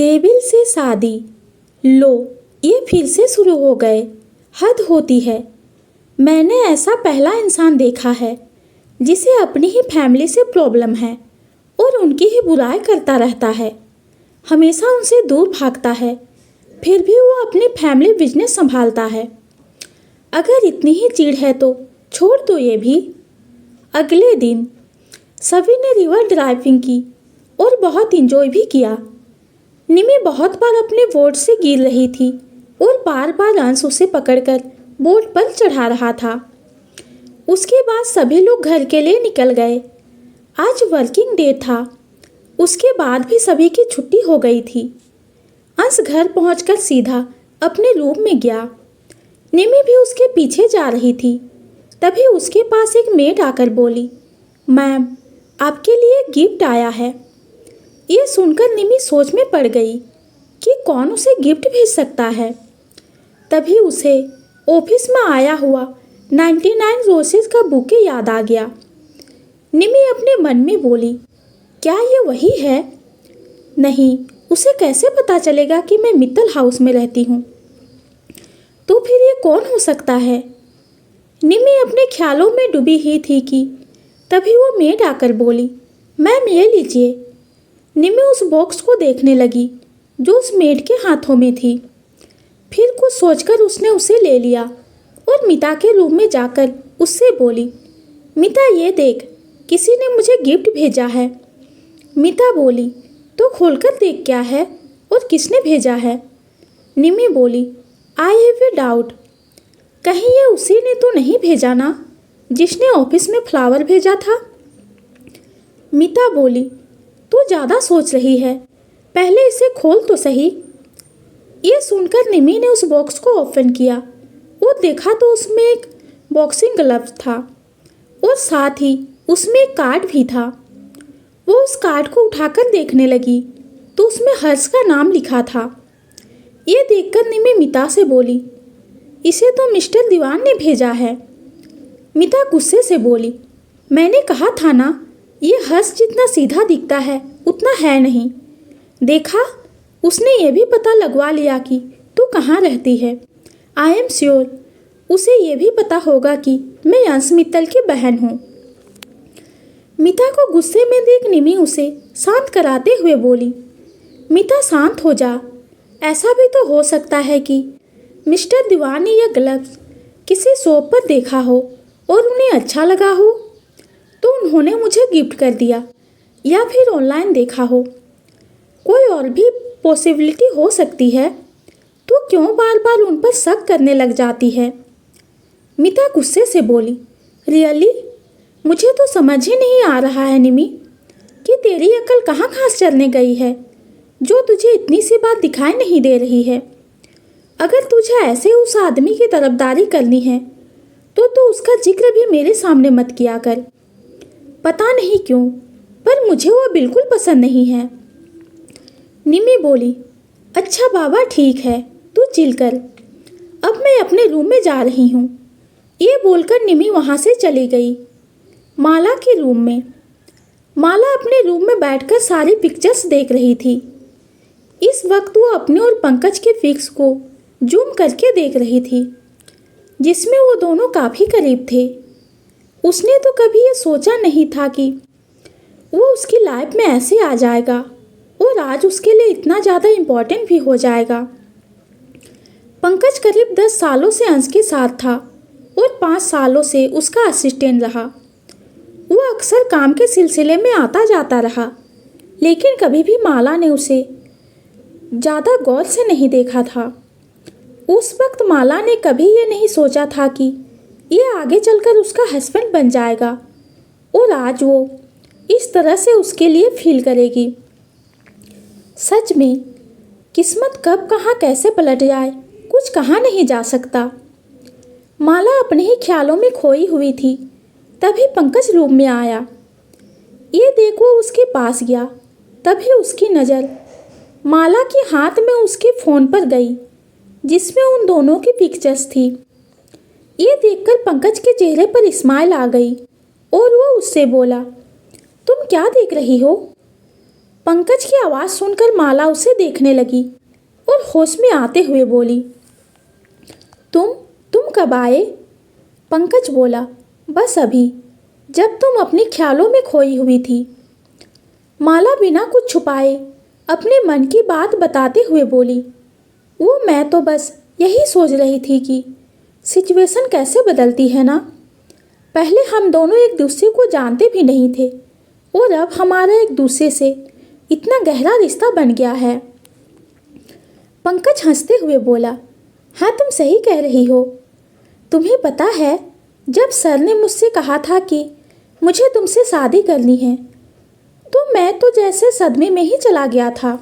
Devil से शादी। लो, ये फिर से शुरू हो गए। हद होती है। मैंने ऐसा पहला इंसान देखा है जिसे अपनी ही फैमिली से प्रॉब्लम है और उनकी ही बुराई करता रहता है। हमेशा उनसे दूर भागता है, फिर भी वो अपनी फैमिली बिजनेस संभालता है। अगर इतनी ही चिढ़ है तो छोड़ दो ये भी। अगले दिन सभी ने रिवर ड्राइविंग की और बहुत इंजॉय भी किया। निमी बहुत बार अपने बोट से गिर रही थी और बार बार अंश उसे पकड़कर बोट पर चढ़ा रहा था। उसके बाद सभी लोग घर के लिए निकल गए। आज वर्किंग डे था। उसके बाद भी सभी की छुट्टी हो गई थी। अंश घर पहुंचकर सीधा अपने रूम में गया। निमी भी उसके पीछे जा रही थी। तभी उसके पास एक मेड आकर बोली, मैम, आपके लिए गिफ्ट आया है। ये सुनकर निमी सोच में पड़ गई कि कौन उसे गिफ्ट भेज सकता है। तभी उसे ऑफिस में आया हुआ 99 रोसेस का बुके याद आ गया। निमी अपने मन में बोली, क्या ये वही है? नहीं, उसे कैसे पता चलेगा कि मैं मित्तल हाउस में रहती हूँ? तो फिर ये कौन हो सकता है? निमी अपने ख्यालों में डूबी ही थी कि तभी वो मेड आकर बोली, मैम ये लीजिए। निमी उस बॉक्स को देखने लगी जो उस मेड के हाथों में थी। फिर कुछ सोचकर उसने उसे ले लिया और मिता के रूम में जाकर उससे बोली, मिता ये देख, किसी ने मुझे गिफ्ट भेजा है। मिता बोली, तो खोलकर देख क्या है और किसने भेजा है? निमी बोली, आई हैव ए डाउट, कहीं ये उसी ने तो नहीं भेजा ना जिसने ऑफिस में फ्लावर भेजा था? मिता बोली, तू ज़्यादा सोच रही है, पहले इसे खोल तो सही। ये सुनकर निमी ने उस बॉक्स को ओपन किया और देखा तो उसमें एक बॉक्सिंग ग्लव्स था और साथ ही उसमें एक कार्ड भी था। वो उस कार्ड को उठाकर देखने लगी तो उसमें हर्ष का नाम लिखा था। ये देखकर निमी मिता से बोली, इसे तो मिस्टर दीवान ने भेजा है। मिता गुस्से से बोली, मैंने कहा था ना, ये हर्ष जितना सीधा दिखता है उतना है नहीं। देखा, उसने ये भी पता लगवा लिया कि तू कहाँ रहती है। आई एम श्योर उसे ये भी पता होगा कि मैं अंश मित्तल की बहन हूँ। मिता को गुस्से में देख निमी उसे शांत कराते हुए बोली, मिता शांत हो जा। ऐसा भी तो हो सकता है कि मिस्टर दीवान ने यह ग्लव्स किसी शॉप पर देखा हो और उन्हें अच्छा लगा हो तो उन्होंने मुझे गिफ्ट कर दिया, या फिर ऑनलाइन देखा हो। कोई और भी पॉसिबिलिटी हो सकती है। तो क्यों बार बार उन पर शक करने लग जाती है? मिता गुस्से से बोली, रियली मुझे तो समझ ही नहीं आ रहा है निमी कि तेरी अकल कहाँ घास चरने गई है जो तुझे इतनी सी बात दिखाई नहीं दे रही है। अगर तुझे ऐसे उस आदमी की तरफदारी करनी है तो उसका जिक्र भी मेरे सामने मत किया कर। पता नहीं क्यों, पर मुझे वो बिल्कुल पसंद नहीं है। निमी बोली, अच्छा बाबा ठीक है, तू चिल कर, अब मैं अपने रूम में जा रही हूँ। ये बोलकर निमी वहाँ से चली गई। माला के रूम में माला अपने रूम में बैठकर सारी पिक्चर्स देख रही थी। इस वक्त वो अपने और पंकज के फिक्स को जूम करके देख रही थी जिसमें वो दोनों काफ़ी करीब थे। उसने तो कभी ये सोचा नहीं था कि वो उसकी लाइफ में ऐसे आ जाएगा और आज उसके लिए इतना ज़्यादा इम्पोर्टेंट भी हो जाएगा। पंकज करीब 10 सालों से अंश के साथ था और 5 सालों से उसका असिस्टेंट रहा। वो अक्सर काम के सिलसिले में आता जाता रहा, लेकिन कभी भी माला ने उसे ज़्यादा गौर से नहीं देखा था। उस वक्त माला ने कभी ये नहीं सोचा था कि ये आगे चलकर उसका हस्बैंड बन जाएगा और आज वो इस तरह से उसके लिए फील करेगी। सच में किस्मत कब कहाँ कैसे पलट जाए कुछ कहा नहीं जा सकता। माला अपने ही ख्यालों में खोई हुई थी। तभी पंकज रूम में आया। ये देखो उसके पास गया। तभी उसकी नज़र माला के हाथ में उसके फ़ोन पर गई जिसमें उन दोनों की पिक्चर्स थी। ये देखकर पंकज के चेहरे पर स्माइल आ गई और वो उससे बोला, तुम क्या देख रही हो? पंकज की आवाज़ सुनकर माला उसे देखने लगी और होश में आते हुए बोली, तुम कब आए? पंकज बोला, बस अभी, जब तुम अपने ख्यालों में खोई हुई थी। माला बिना कुछ छुपाए अपने मन की बात बताते हुए बोली, वो मैं तो बस यही सोच रही थी कि सिचुएशन कैसे बदलती है ना। पहले हम दोनों एक दूसरे को जानते भी नहीं थे और अब हमारा एक दूसरे से इतना गहरा रिश्ता बन गया है। पंकज हंसते हुए बोला, हाँ तुम सही कह रही हो। तुम्हें पता है, जब सर ने मुझसे कहा था कि मुझे तुमसे शादी करनी है तो मैं तो जैसे सदमे में ही चला गया था।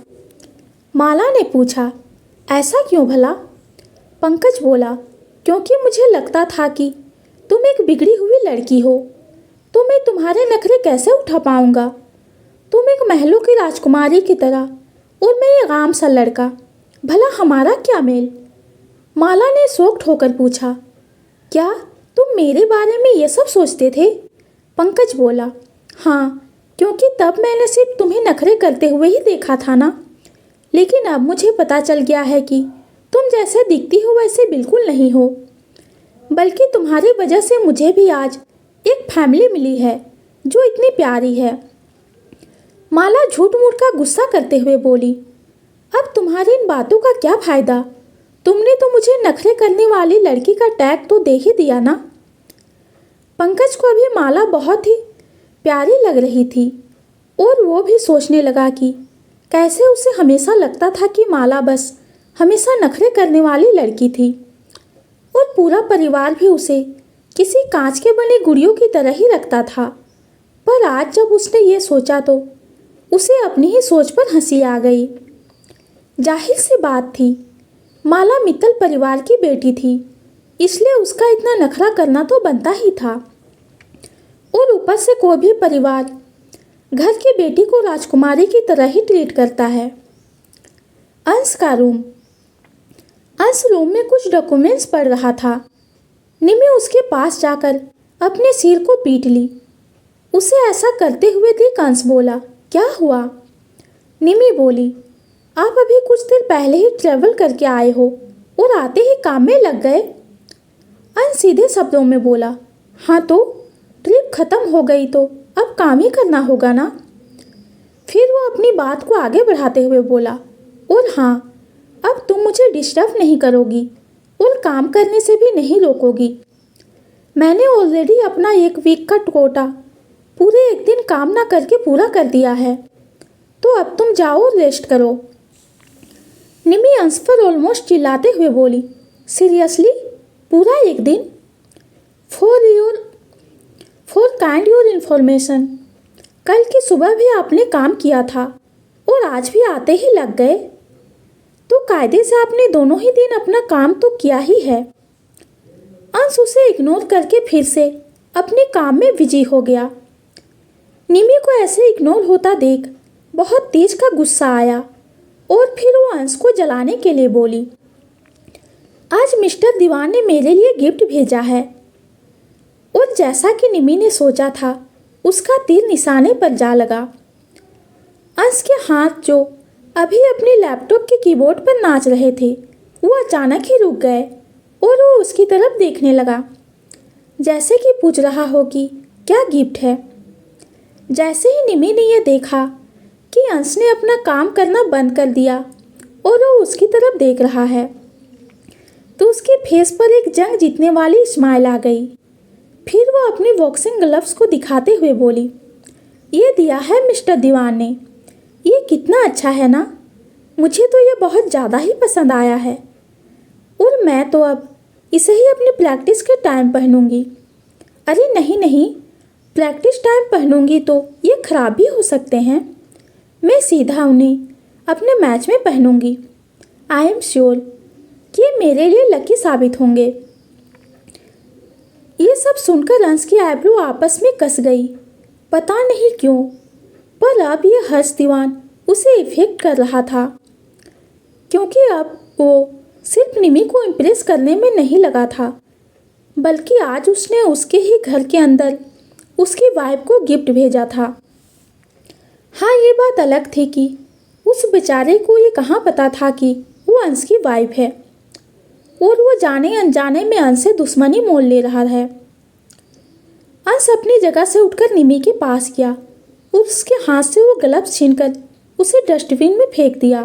माला ने पूछा, ऐसा क्यों भला? पंकज बोला, क्योंकि मुझे लगता था कि तुम एक बिगड़ी हुई लड़की हो, तो मैं तुम्हारे नखरे कैसे उठा पाऊंगा। तुम एक महलों की राजकुमारी की तरह और मैं एक आम सा लड़का, भला हमारा क्या मेल? माला ने शॉक्ड होकर पूछा, क्या तुम मेरे बारे में ये सब सोचते थे? पंकज बोला, हाँ, क्योंकि तब मैंने सिर्फ तुम्हें नखरे करते हुए ही देखा था ना। लेकिन अब मुझे पता चल गया है कि तुम जैसे दिखती हो वैसे बिल्कुल नहीं हो, बल्कि तुम्हारी वजह से मुझे भी आज एक फैमिली मिली है जो इतनी प्यारी है। माला झूठ मूठ का गुस्सा करते हुए बोली, अब तुम्हारी इन बातों का क्या फ़ायदा? तुमने तो मुझे नखरे करने वाली लड़की का टैग तो दे ही दिया ना। पंकज को अभी माला बहुत ही प्यारी लग रही थी और वो भी सोचने लगा कि कैसे उसे हमेशा लगता था कि माला बस हमेशा नखरे करने वाली लड़की थी और पूरा परिवार भी उसे किसी कांच के बने गुड़ियों की तरह ही रखता था। पर आज जब उसने ये सोचा तो उसे अपनी ही सोच पर हंसी आ गई। जाहिर सी बात थी, माला मित्तल परिवार की बेटी थी, इसलिए उसका इतना नखरा करना तो बनता ही था। और ऊपर से कोई भी परिवार घर की बेटी को राजकुमारी की तरह ही ट्रीट करता है। अंश का रूम। अंश रूम में कुछ डॉक्यूमेंट्स पढ़ रहा था। निमी उसके पास जाकर अपने सिर को पीट ली। उसे ऐसा करते हुए देख अंश बोला, क्या हुआ? निमी बोली, आप अभी कुछ देर पहले ही ट्रैवल करके आए हो और आते ही काम में लग गए। अंश सीधे शब्दों में बोला, हाँ तो ट्रिप खत्म हो गई तो अब काम ही करना होगा ना। फिर वो अपनी बात को आगे बढ़ाते हुए बोला, और हाँ, अब तुम मुझे डिस्टर्ब नहीं करोगी और काम करने से भी नहीं रोकोगी। मैंने ऑलरेडी अपना 1 वीक का कोटा पूरे 1 दिन काम ना करके पूरा कर दिया है, तो अब तुम जाओ और रेस्ट करो। निमी अंश पर ऑलमोस्ट चिल्लाते हुए बोली, सीरियसली पूरा 1 दिन? फॉर काइंड योर इन्फॉर्मेशन, कल की सुबह भी आपने काम किया था और आज भी आते ही लग गए, तो कायदे से आपने दोनों ही दिन अपना काम तो किया ही है। अंश उसे इग्नोर करके फिर से अपने काम में बिजी हो गया। निमी को ऐसे इग्नोर होता देख बहुत तेज का गुस्सा आया और फिर वो अंश को जलाने के लिए बोली, आज मिस्टर दीवान ने मेरे लिए गिफ्ट भेजा है। और जैसा कि निमी ने सोचा था, उसका तीर निशाने पर जा लगा। अंश के हाथ जो अभी अपने लैपटॉप के कीबोर्ड पर नाच रहे थे, वो अचानक ही रुक गए और वो उसकी तरफ देखने लगा, जैसे कि पूछ रहा हो कि क्या गिफ्ट है। जैसे ही निमी ने यह देखा कि अंश ने अपना काम करना बंद कर दिया और वो उसकी तरफ देख रहा है, तो उसके फेस पर एक जंग जीतने वाली स्माइल आ गई। फिर वो अपने बॉक्सिंग ग्लव्स को दिखाते हुए बोली, ये दिया है मिस्टर दीवान ने, ये कितना अच्छा है ना, मुझे तो ये बहुत ज़्यादा ही पसंद आया है और मैं तो अब इसे ही अपनी प्रैक्टिस के टाइम पहनूंगी। अरे नहीं नहीं, प्रैक्टिस टाइम पहनूंगी तो ये ख़राब भी हो सकते हैं, मैं सीधा उन्हें अपने मैच में पहनूंगी। आई एम श्योर कि ये मेरे लिए लकी साबित होंगे। ये सब सुनकर अंश की आईब्रो आपस में कस गई, पता नहीं क्यों, पर अब ये हर्ष दीवान उसे इफेक्ट कर रहा था, क्योंकि अब वो सिर्फ निमी को इम्प्रेस करने में नहीं लगा था, बल्कि आज उसने उसके ही घर के अंदर उसकी वाइफ को गिफ्ट भेजा था। हाँ, ये बात अलग थी कि उस बेचारे को ये कहाँ पता था कि वो अंश की वाइफ है और वो जाने अनजाने में अंश से दुश्मनी मोल ले रहा है। अंश अपनी जगह से उठकर निमी के पास गया और उसके हाथ से वो ग्लव्स छीनकर उसे डस्टबिन में फेंक दिया।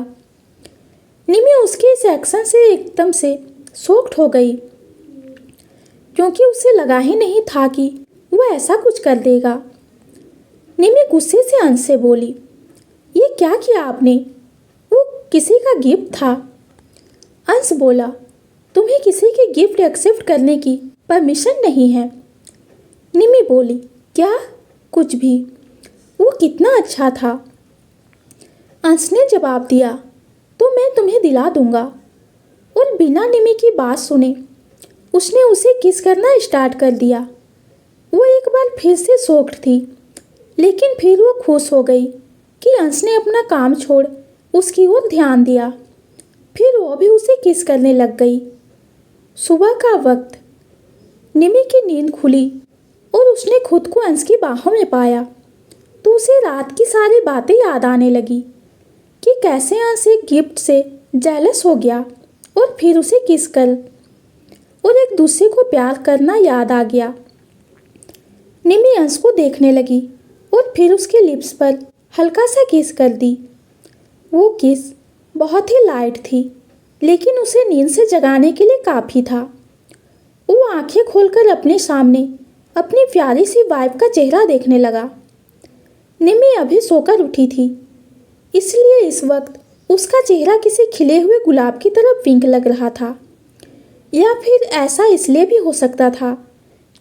निमी उसके इस एक्शन से एकदम से शॉक्ड हो गई, क्योंकि उसे लगा ही नहीं था कि वो ऐसा कुछ कर देगा। निमी गुस्से से अंश से बोली, ये क्या किया आपने? वो किसी का गिफ्ट था। अंश बोला, तुम्हें किसी के गिफ्ट एक्सेप्ट करने की परमिशन नहीं है। निमी बोली, क्या? कुछ भी, वो कितना अच्छा था। अंश ने जवाब दिया, तो मैं तुम्हें दिला दूंगा। और बिना निमी की बात सुने उसने उसे किस करना स्टार्ट कर दिया। वो एक बार फिर से शॉक्ड थी, लेकिन फिर वो खुश हो गई कि अंश ने अपना काम छोड़ उसकी ओर ध्यान दिया। फिर वो भी उसे किस करने लग गई। सुबह का वक्त, निमी की नींद खुली और उसने खुद को अंश की बाहों में पाया तो उसे रात की सारी बातें याद आने लगी कि कैसे अंश एक गिफ्ट से जेलस हो गया और फिर उसे किस कर और एक दूसरे को प्यार करना याद आ गया। निमी अंश को देखने लगी और फिर उसके लिप्स पर हल्का सा किस कर दी। वो किस बहुत ही लाइट थी, लेकिन उसे नींद से जगाने के लिए काफ़ी था। वो आंखें खोलकर अपने सामने अपनी प्यारी सी वाइफ का चेहरा देखने लगा। निमी अभी सोकर उठी थी, इसलिए इस वक्त उसका चेहरा किसी खिले हुए गुलाब की तरह पिंक लग रहा था। या फिर ऐसा इसलिए भी हो सकता था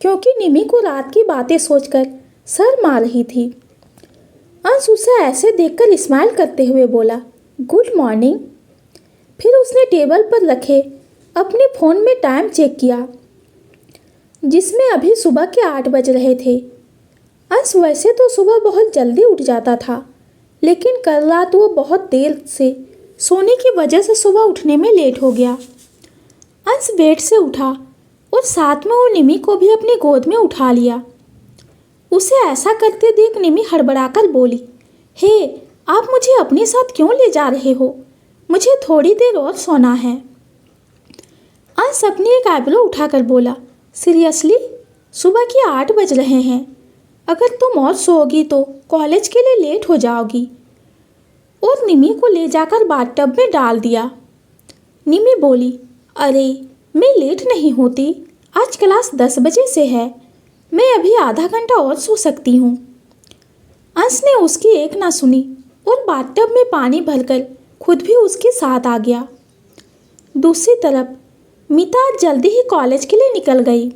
क्योंकि निमी को रात की बातें सोचकर शर्म आ रही थी। अंश उसे ऐसे देखकर स्माइल करते हुए बोला, गुड मॉर्निंग। फिर उसने टेबल पर रखे अपने फ़ोन में टाइम चेक किया, जिसमें अभी सुबह के 8 बज रहे थे। अंश वैसे तो सुबह बहुत जल्दी उठ जाता था, लेकिन कल रात वो बहुत देर से सोने की वजह से सुबह उठने में लेट हो गया। अंश बेड से उठा और साथ में वो निमी को भी अपनी गोद में उठा लिया। उसे ऐसा करते देख निमी हड़बड़ाकर बोली, हे, आप मुझे अपने साथ क्यों ले जा रहे हो? मुझे थोड़ी देर और सोना है। अंश अपनी एक आईब्रो उठाकर बोला, सीरियसली? सुबह के 8 बज रहे हैं। अगर तुम और सोओगी तो कॉलेज के लिए लेट हो जाओगी। और निमी को ले जाकर बाथटब में डाल दिया। निमी बोली, अरे मैं लेट नहीं होती, आज क्लास 10 बजे से है, मैं अभी आधा घंटा और सो सकती हूँ। अंश ने उसकी एक ना सुनी और बाथटब में पानी भरकर खुद भी उसके साथ आ गया। दूसरी तरफ मीता आज जल्दी ही कॉलेज के लिए निकल गई।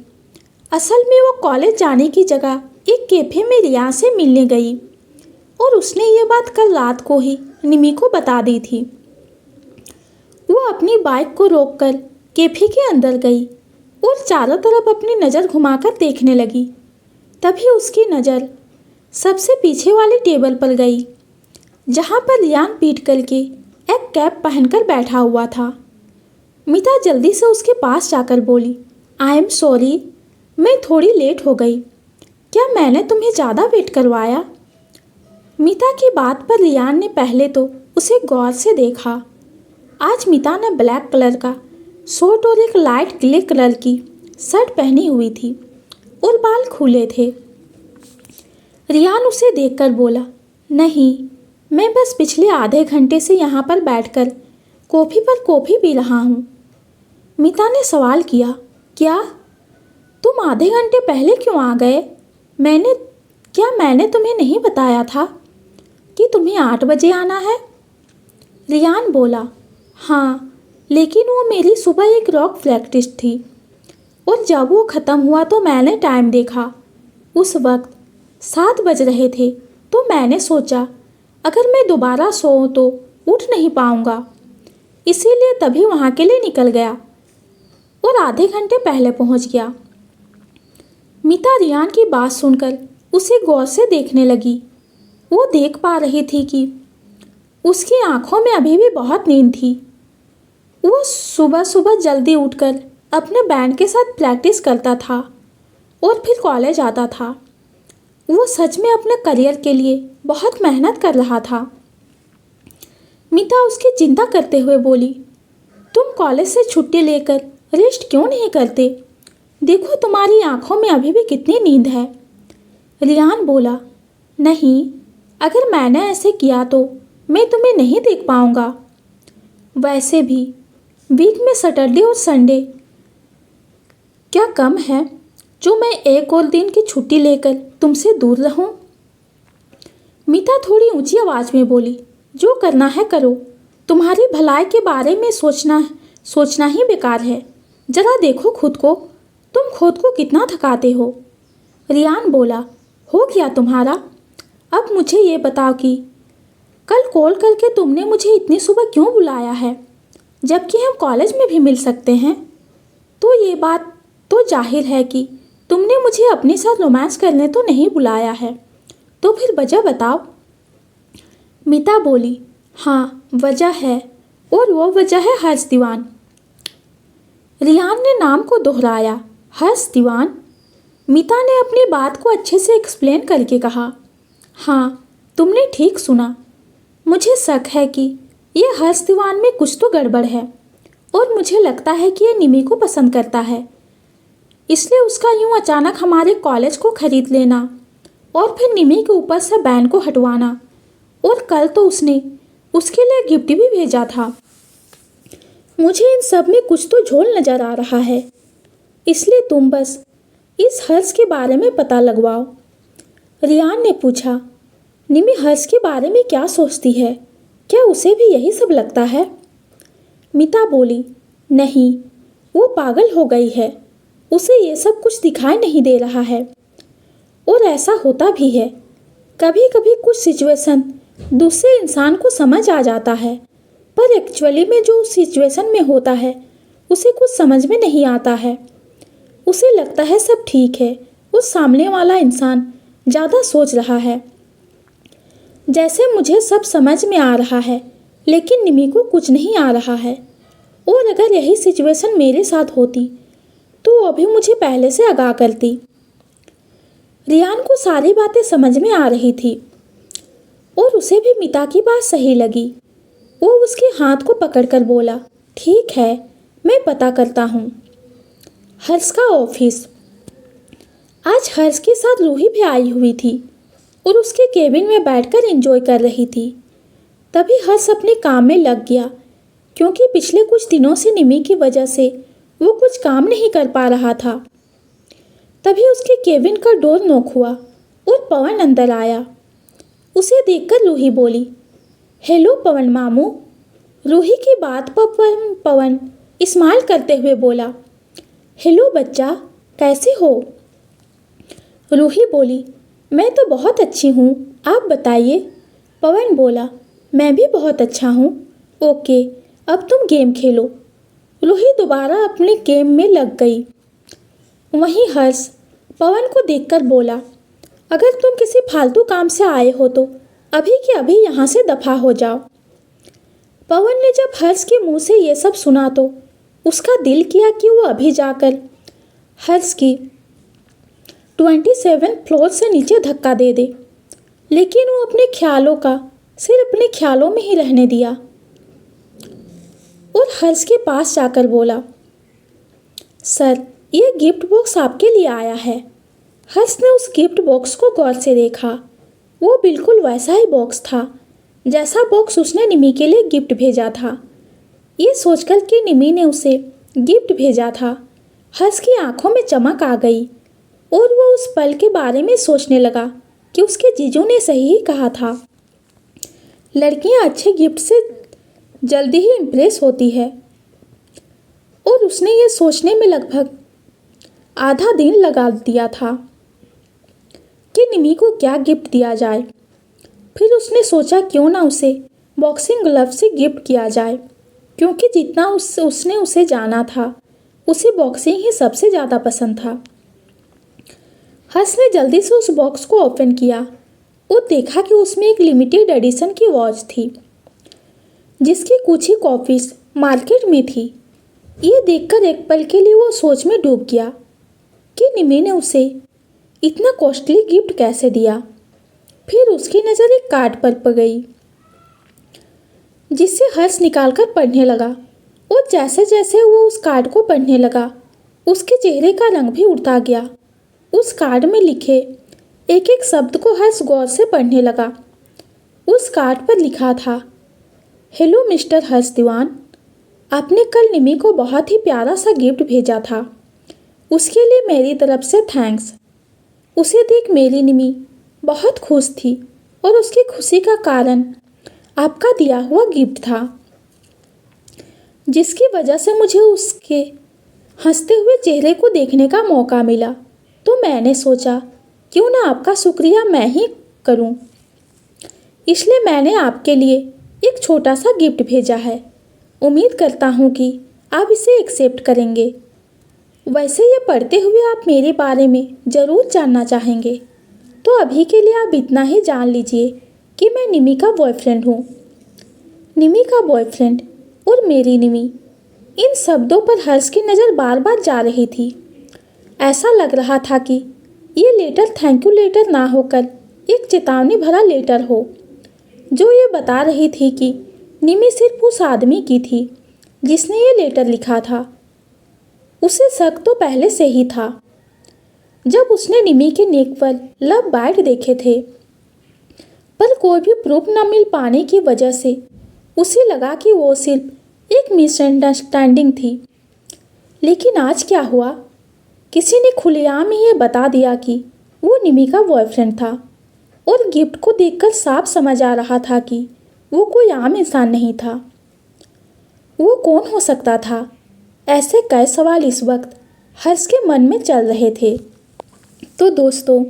असल में वो कॉलेज जाने की जगह एक कैफ़े में रिया से मिलने गई और उसने ये बात कल रात को ही निमी को बता दी थी। वो अपनी बाइक को रोककर कैफ़े के अंदर गई और चारों तरफ अपनी नज़र घुमाकर देखने लगी। तभी उसकी नज़र सबसे पीछे वाली टेबल पर गई, जहाँ पर रियान पीट करके एक कैप पहनकर बैठा हुआ था। मीता जल्दी से उसके पास जाकर बोली, आई एम सॉरी, मैं थोड़ी लेट हो गई। क्या मैंने तुम्हें ज़्यादा वेट करवाया? मीता की बात पर रियान ने पहले तो उसे गौर से देखा। आज मीता ने ब्लैक कलर का शर्ट और एक लाइट ग्रे कलर की शर्ट पहनी हुई थी और बाल खुले थे। रियान उसे देखकर बोला, नहीं, मैं बस पिछले आधे घंटे से यहाँ पर बैठकर कॉफ़ी पर कॉफ़ी पी रहा हूँ। मीता ने सवाल किया, क्या तुम आधे घंटे पहले क्यों आ गए? मैंने तुम्हें नहीं बताया था कि तुम्हें 8 बजे आना है? रियान बोला, हाँ, लेकिन वो मेरी सुबह एक रॉक प्रैक्टिस थी और जब वो ख़त्म हुआ तो मैंने टाइम देखा। उस वक्त 7 बज रहे थे, तो मैंने सोचा अगर मैं दोबारा सोऊं तो उठ नहीं पाऊंगा, इसीलिए तभी वहाँ के लिए निकल गया और आधे घंटे पहले पहुँच गया। मीता रियान की बात सुनकर उसे गौर से देखने लगी। वो देख पा रही थी कि उसकी आंखों में अभी भी बहुत नींद थी। वो सुबह सुबह जल्दी उठकर अपने बैंड के साथ प्रैक्टिस करता था और फिर कॉलेज आता था। वो सच में अपने करियर के लिए बहुत मेहनत कर रहा था। मीता उसकी चिंता करते हुए बोली, तुम कॉलेज से छुट्टी लेकर रेस्ट क्यों नहीं करते? देखो तुम्हारी आंखों में अभी भी कितनी नींद है। रियान बोला, नहीं, अगर मैंने ऐसे किया तो मैं तुम्हें नहीं देख पाऊंगा। वैसे भी वीक में सैटरडे और संडे क्या कम है जो मैं एक और दिन की छुट्टी लेकर तुमसे दूर रहूं? मीता थोड़ी ऊंची आवाज में बोली, जो करना है करो, तुम्हारी भलाई के बारे में सोचना ही बेकार है। जरा देखो खुद को, तुम खुद को कितना थकाते हो। रियान बोला, हो क्या तुम्हारा? अब मुझे ये बताओ कि कल कॉल करके तुमने मुझे इतनी सुबह क्यों बुलाया है, जबकि हम कॉलेज में भी मिल सकते हैं? तो ये बात तो जाहिर है कि तुमने मुझे अपने साथ रोमांस करने तो नहीं बुलाया है। तो फिर वजह बताओ। मीता बोली, हाँ वजह है, और वो वजह है हर्ष दीवान। रियान ने नाम को दोहराया, हर्ष दीवान। मीता ने अपनी बात को अच्छे से एक्सप्लेन करके कहा, हाँ तुमने ठीक सुना। मुझे शक है कि ये हर्ष दीवान में कुछ तो गड़बड़ है, और मुझे लगता है कि ये निमी को पसंद करता है। इसलिए उसका यूं अचानक हमारे कॉलेज को खरीद लेना और फिर निमी के ऊपर से बैन को हटवाना, और कल तो उसने उसके लिए गिफ्ट भी भेजा था। मुझे इन सब में कुछ तो झोल नज़र आ रहा है, इसलिए तुम बस इस हर्ष के बारे में पता लगवाओ। रियान ने पूछा, निमी हर्ष के बारे में क्या सोचती है? क्या उसे भी यही सब लगता है? मीता बोली, नहीं, वो पागल हो गई है, उसे ये सब कुछ दिखाई नहीं दे रहा है। और ऐसा होता भी है, कभी कभी कुछ सिचुएशन दूसरे इंसान को समझ आ जाता है, पर एक्चुअली में जो उस सिचुएशन में होता है उसे कुछ समझ में नहीं आता है। उसे लगता है सब ठीक है, उस सामने वाला इंसान ज़्यादा सोच रहा है। जैसे मुझे सब समझ में आ रहा है, लेकिन निमी को कुछ नहीं आ रहा है। और अगर यही सिचुएशन मेरे साथ होती तो अभी मुझे पहले से आगाह करती। रियान को सारी बातें समझ में आ रही थी, और उसे भी मीता की बात सही लगी। वो उसके हाथ को पकड़कर बोला, ठीक है, मैं पता करता हूँ। हर्ष का ऑफिस। आज हर्ष के साथ रूही भी आई हुई थी और उसके केबिन में बैठकर एंजॉय कर रही थी। तभी हर्ष अपने काम में लग गया, क्योंकि पिछले कुछ दिनों से निमी की वजह से वो कुछ काम नहीं कर पा रहा था। तभी उसके केबिन का डोर नॉक हुआ और पवन अंदर आया। उसे देखकर रूही बोली, हेलो पवन मामू। रूही की बात पर पवन स्माइल करते हुए बोला, हेलो बच्चा, कैसे हो? रूही बोली, मैं तो बहुत अच्छी हूँ, आप बताइए। पवन बोला, मैं भी बहुत अच्छा हूँ। ओके, अब तुम गेम खेलो। रूही दोबारा अपने गेम में लग गई। वहीं हर्ष पवन को देखकर बोला, अगर तुम किसी फालतू काम से आए हो तो अभी के अभी यहाँ से दफा हो जाओ। पवन ने जब हर्ष के मुंह से ये सब सुना तो उसका दिल किया कि वो अभी जाकर हर्ष की 27 फ्लोर से नीचे धक्का दे दे, लेकिन वो अपने ख्यालों का सिर्फ अपने ख्यालों में ही रहने दिया और हर्ष के पास जाकर बोला, सर, ये गिफ्ट बॉक्स आपके लिए आया है। हर्ष ने उस गिफ्ट बॉक्स को गौर से देखा। वो बिल्कुल वैसा ही बॉक्स था जैसा बॉक्स उसने निमी के लिए गिफ्ट भेजा था। ये सोचकर कि निमी ने उसे गिफ्ट भेजा था, हर्ष की आंखों में चमक आ गई और वो उस पल के बारे में सोचने लगा कि उसके जीजू ने सही ही कहा था, लड़कियां अच्छे गिफ्ट से जल्दी ही इम्प्रेस होती है। और उसने ये सोचने में लगभग आधा दिन लगा दिया था कि निमी को क्या गिफ्ट दिया जाए। फिर उसने सोचा क्यों ना उसे बॉक्सिंग ग्लव से गिफ्ट किया जाए, क्योंकि जितना उसने उसे जाना था उसे बॉक्सिंग ही सबसे ज़्यादा पसंद था। हर्ष ने जल्दी से उस बॉक्स को ओपन किया और देखा कि उसमें एक लिमिटेड एडिशन की वॉच थी जिसकी कुछ ही कॉपीज मार्केट में थी। ये देखकर एक पल के लिए वो सोच में डूब गया कि निमी ने उसे इतना कॉस्टली गिफ्ट कैसे दिया। फिर उसकी नज़र एक कार्ड पर पड़ गई जिससे हर्ष निकालकर पढ़ने लगा और जैसे जैसे वो उस कार्ड को पढ़ने लगा उसके चेहरे का रंग भी उड़ता गया। उस कार्ड में लिखे एक एक शब्द को हर्ष गौर से पढ़ने लगा। उस कार्ड पर लिखा था, हेलो मिस्टर हर्ष दीवान, आपने कल निमी को बहुत ही प्यारा सा गिफ्ट भेजा था, उसके लिए मेरी तरफ से थैंक्स। उसे देख मेरी निमी बहुत खुश थी और उसकी खुशी का कारण आपका दिया हुआ गिफ्ट था, जिसकी वजह से मुझे उसके हंसते हुए चेहरे को देखने का मौका मिला। तो मैंने सोचा क्यों ना आपका शुक्रिया मैं ही करूं। इसलिए मैंने आपके लिए एक छोटा सा गिफ्ट भेजा है। उम्मीद करता हूं कि आप इसे एक्सेप्ट करेंगे। वैसे ये पढ़ते हुए आप मेरे बारे में ज़रूर जानना चाहेंगे, तो अभी के लिए आप इतना ही जान लीजिए कि मैं निमी का बॉयफ्रेंड हूँ। निमी का बॉयफ्रेंड और मेरी निमी, इन शब्दों पर हर्ष की नज़र बार बार जा रही थी। ऐसा लग रहा था कि ये लेटर थैंक यू लेटर ना होकर एक चेतावनी भरा लेटर हो, जो ये बता रही थी कि निमी सिर्फ उस आदमी की थी जिसने ये लेटर लिखा था। उसे शक तो पहले से ही था। जब उसने निमी के नेक पर लव बाइट देखे थे, पर कोई भी प्रूफ न मिल पाने की वजह से उसे लगा कि वो सिर्फ एक मिसअंडरस्टैंडिंग थी। लेकिन आज क्या हुआ, किसी ने खुलेआम ही ये बता दिया कि वो निमी का बॉयफ्रेंड था और गिफ्ट को देखकर साफ समझ आ रहा था कि वो कोई आम इंसान नहीं था। वो कौन हो सकता था? ऐसे कई सवाल इस वक्त हर्ष के मन में चल रहे थे। तो दोस्तों,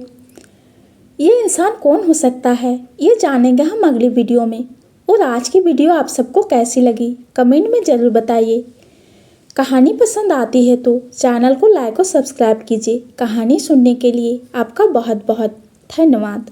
ये इंसान कौन हो सकता है, ये जानेंगे हम अगली वीडियो में। और आज की वीडियो आप सबको कैसी लगी कमेंट में ज़रूर बताइए। कहानी पसंद आती है तो चैनल को लाइक और सब्सक्राइब कीजिए। कहानी सुनने के लिए आपका बहुत बहुत धन्यवाद।